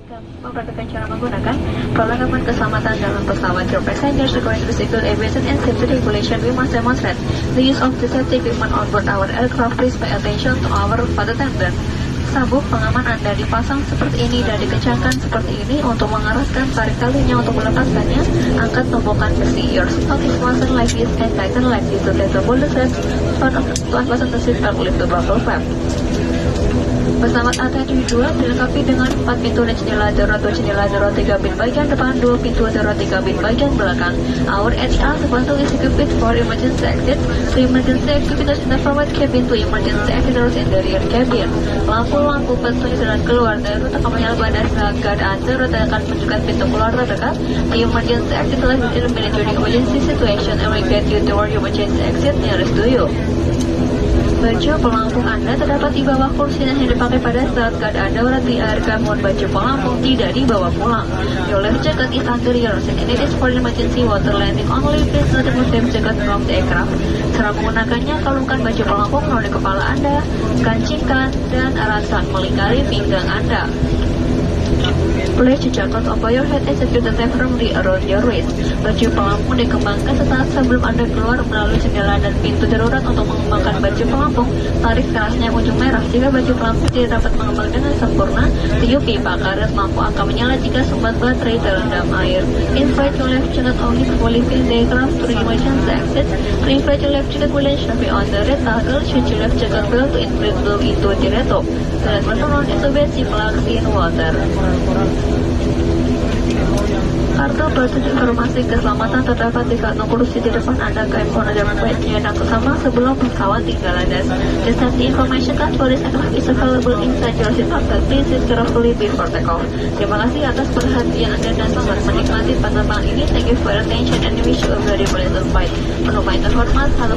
Mempraktikkan cara menggunakan perlengkapan keselamatan dalam pesawat. Dear passengers, according to Civil Aviation and Safety Regulation, we must demonstrate the use of the safety equipment on board our aircraft. Please pay attention to our flight attendant. Sabuk pengaman Anda dipasang seperti ini dan dikencangkan seperti ini untuk mengeraskan tarik talinya untuk melepaskannya. Angkat tumpukan besi. Your seatbelt is fastened like this and tighten like this to pull the straps to unfasten the seatbelt. Lift the buckle flap. Pesawat A372 dilengkapi dengan 4 pintu dan jendela darurat, 2 jendela darurat 3 bin bagian depan, 2 pintu darurat 3 bin bagian belakang. Our HR sepanjang is equipped for emergency exit. The emergency exit is in the forward cabin, to emergency exit in the rear cabin. Lampu-lampu petunjuk jalan keluar dari rute menyala pada saat keadaan darurat dan akan menunjukkan pintu keluar terdekat. The emergency exit lies within a minute during emergency situation and will get you to where emergency exit nearest to you. Baju pelampung Anda terdapat di bawah kursi dan hanya dipakai pada saat keadaan darurat di aircraft. Baju pelampung tidak dibawa pulang. Your life jacket is under your seat and it is for emergency water landing only. Please not remove life jacket from the aircraft. Cara menggunakannya, kalungkan baju pelampung melalui kepala Anda, kancingkan dan rangsang melingkari pinggang Anda. Place the jacket over your head and secure the tape firmly around your waist. Baju pelampung dikembangkan sesaat sebelum Anda keluar melalui jendela dan pintu darurat. Untuk mengembangkan baju pelampung, tarik kerasnya ujung merah. Jika baju pelampung tidak dapat mengembang dengan sempurna, tiup pipa karet lampu akan menyala jika sumber baterai terendam air. Inflate your life jacket only before leaving the aircraft to emergency exit. To inflate your life jacket will ensure be on the red toggle. Should your life jacket fail to inflate, blow into the red top. Select button on into basic plugs in water. Kartu petunjuk informasi keselamatan terdapat di kantong kursi di depan Anda. Kaimpun ada baiknya dan bersama sebelum pesawat tinggal landas. The safety information card for this aircraft is available inside your seat pocket. Please sit carefully before takeoff. Terima kasih atas perhatian Anda dan selamat menikmati penerbangan ini. Thank you for your attention and wish you a very pleasant flight. Penumpang terhormat, halo